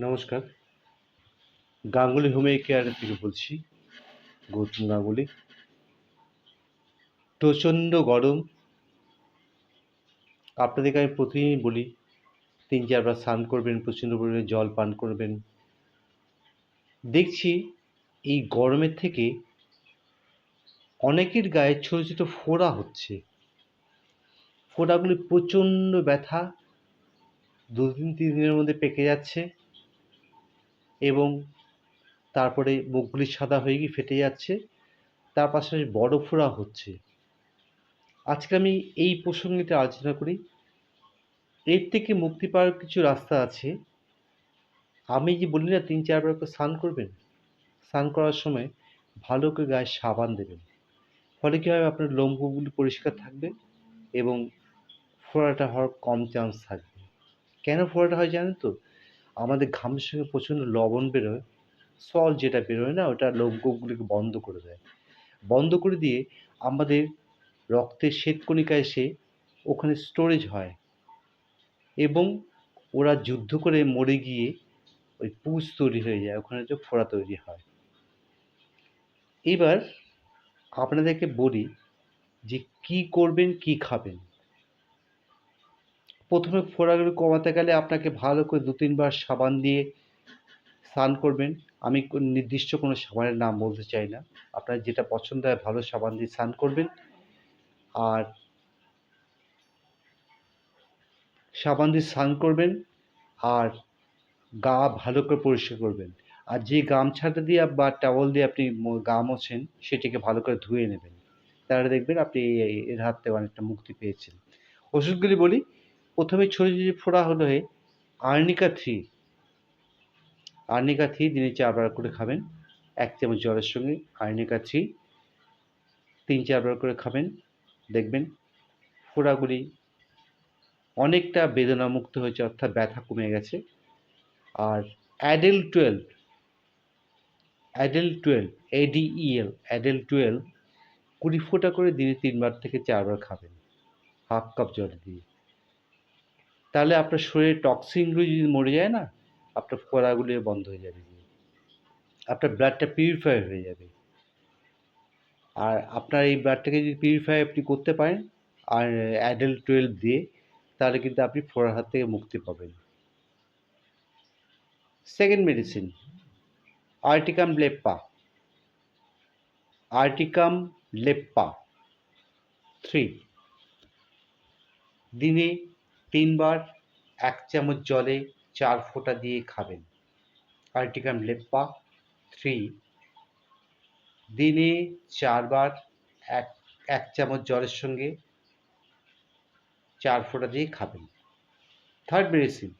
নমস্কার, Ganguly homeo care থেকে বলছি। গৌতম গাঙ্গুলি। প্রচণ্ড গরম। আপনাদেরকে আমি প্রতিদিনই বলি ৩-৪ বার স্নান করবেন, প্রচণ্ড পরিমাণে জল পান করবেন। দেখছি এই গরমের থেকে অনেকের গায়ে ছোট ছোট ফোড়া হচ্ছে। ফোড়াগুলি প্রচণ্ড ব্যথা, ২-৩ দিনের মধ্যে পেকে যাচ্ছে এবং তারপরে মুখগুলি সাদা হয়ে গিয়ে ফেটে যাচ্ছে, তার পাশাপাশি বড় ফোড়া হচ্ছে। আজকে আমি এই প্রসঙ্গটা আলোচনা করি। এর থেকে মুক্তি পাওয়ার কিছু রাস্তা আছে। আমি যে বলি না ৩-৪ বার করে স্নান করবেন, স্নান করার সময় ভালো করে গায়ে সাবান দেবেন। ফলে কী হবে, আপনার লোমকূপগুলি পরিষ্কার থাকবে এবং ফোড়াটা হওয়ার কম চান্স থাকবে। কেন ফোড়াটা হয় জানেন তো? আমাদের ঘামের সঙ্গে প্রচণ্ড লবণ বেরোয়, সল্ট যেটা বেরোয় না, ওটা লোমকূপগুলিকে বন্ধ করে দেয়। বন্ধ করে দিয়ে আমাদের রক্তের শ্বেতকণিকা এসে ওখানে স্টোরেজ হয় এবং ওরা যুদ্ধ করে মরে গিয়ে ওই পুঁজ তৈরি হয়ে যায়, ওখানে যে ফোড়া তৈরি হয়। এবার আপনাদেরকে বলি যে কী করবেন, কী খাবেন। প্রথমে ফোড়াগুলো কমাতে গেলে আপনাকে ভালো করে ২-৩ বার সাবান দিয়ে স্নান করবেন। আমি নির্দিষ্ট কোনো সাবানের নাম বলতে চাই না। আপনার যেটা পছন্দ হয় ভালো সাবান দিয়ে স্নান করবেন। আর সাবান দিয়ে স্নান করবেন আর গা ভালো করে পরিষ্কার করবেন। আর যে গামছাটা দিয়ে বা টাওয়াল দিয়ে আপনি গা মোছেন সেটিকে ভালো করে ধুয়ে নেবেন। তাহলে দেখবেন আপনি এর হাত থেকে অনেকটা মুক্তি পেয়েছেন। ওষুধগুলি বলি, প্রথমে ছোটো ছোটো ফোড়া হলে আর্নিকা 3 দিনে 4 বার করে খাবেন। 1 চামচ জলের সঙ্গে আর্নিকা 3 3-4 বার করে খাবেন। দেখবেন ফোড়াগুলি অনেকটা বেদনামুক্ত হয়েছে, অর্থাৎ ব্যথা কমে গেছে। আর অ্যাডেল 12 অ্যাডেল 12 20 ফোঁটা করে দিনে 3 বার থেকে 4 বার খাবেন, হাফ কাপ জলে দিয়ে। তাহলে আপনার শরীরে টক্সিনগুলো যদি মরে যায় না, আপনার ফোড়াগুলি বন্ধ হয়ে যাবে, আপনার ব্লাডটা পিউরিফাই হয়ে যাবে। আর আপনার এই ব্লাডটাকে যদি পিউরিফাই আপনি করতে পারেন আর অ্যাডেল 12 দিয়ে, তাহলে কিন্তু আপনি ফোড়ার হাত থেকে মুক্তি পাবেন। সেকেন্ড মেডিসিন, আর্টিকাম লেপ্পা 3 দিনে 3 বার 1 চামচ জলে 4 ফোঁটা দিয়ে খাবেন। আর্টিকাম লেপ্পা 3 দিনে 4 বার 1 চামচ জলের সঙ্গে 4 ফোঁটা দিয়ে খাবেন। থার্ড মেডিসিন,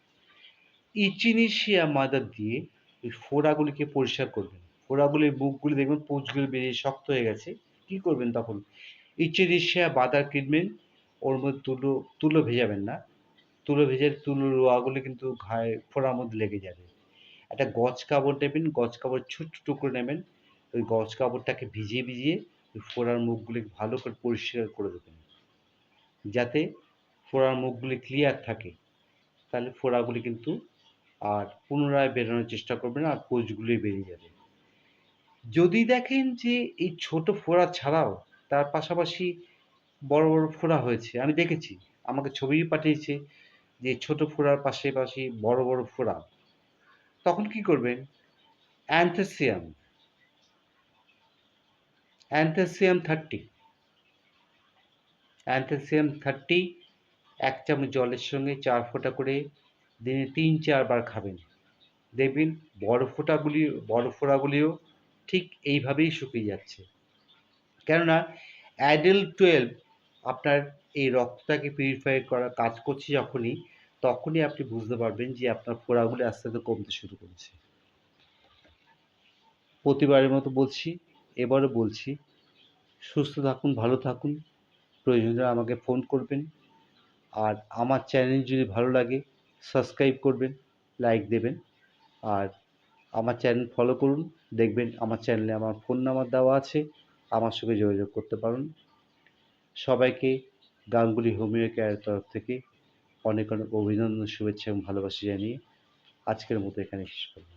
ইচিনিশিয়া মাদার দিয়ে ওই ফোড়াগুলিকে পরিষ্কার করবেন। ফোড়াগুলির বুকগুলি দেখবেন পুঁজগুলি বেরিয়ে শক্ত হয়ে গেছে। কী করবেন তখন? ইচিনিশিয়া বাদার কিনবেন, ওর মধ্যে তুলো ভেজাবেন না। তুলোর রোয়াগুলি কিন্তু ঘায়ে ফোড়ার মধ্যে লেগে যাবে। একটা গজ কাপড় নেবেন, গজ কাপড় ছোট্ট টুকরো নেবেন। ওই গজ কাপড়টাকে ভিজিয়ে ওই ফোড়ার মুখগুলি ভালো করে পরিষ্কার করে দেবেন, যাতে ফোড়ার মুখগুলি ক্লিয়ার থাকে। তাহলে ফোড়াগুলি কিন্তু আর পুনরায় বেরোনোর চেষ্টা করবেন আর পুঁজগুলি বেরিয়ে যাবে। যদি দেখেন যে এই ছোট ফোড়া ছাড়াও তার পাশাপাশি বড় বড় ফোড়া হয়েছে, আমি দেখেছি, আমাকে ছবি পাঠিয়েছে যে ছোট ফোড়ার পাশাপাশি বড় বড় ফোড়া, তখন কি করবেন? অ্যান্থোসিয়াম 30 1 চামচ জলের সঙ্গে 4 ফোঁটা করে দিনে 3-4 বার খাবেন। দেখবেন বড় ফোড়াগুলিও ঠিক এইভাবেই শুকিয়ে যাচ্ছে। কেননা অ্যাডেল 12 আপনার এই রক্তটাকে পিউরিফাই করার কাজ করছে তখনই আপনি বুঝতে পারবেন যে আপনার ফোড়াগুলি আস্তে আস্তে কমতে শুরু করেছে। প্রতিবারের মতো বলছি, এবারও বলছি, সুস্থ থাকুন, ভালো থাকুন। প্রয়োজনে আমাকে ফোন করবেন। আর আমার চ্যানেল যদি ভালো লাগে সাবস্ক্রাইব করবেন, লাইক দেবেন। আর আমার চ্যানেল ফলো করুন, দেখবেন আমার চ্যানেলে আমার ফোন নাম্বার দেওয়া আছে, আমার সঙ্গে যোগাযোগ করতে পারেন। সবাইকে গাঙ্গুলি হোমিও কেয়ারের তরফ থেকে অনেক অভিনন্দন, শুভেচ্ছা এবং ভালোবাসা জানিয়ে আজকের মতো এখানে শেষ করব।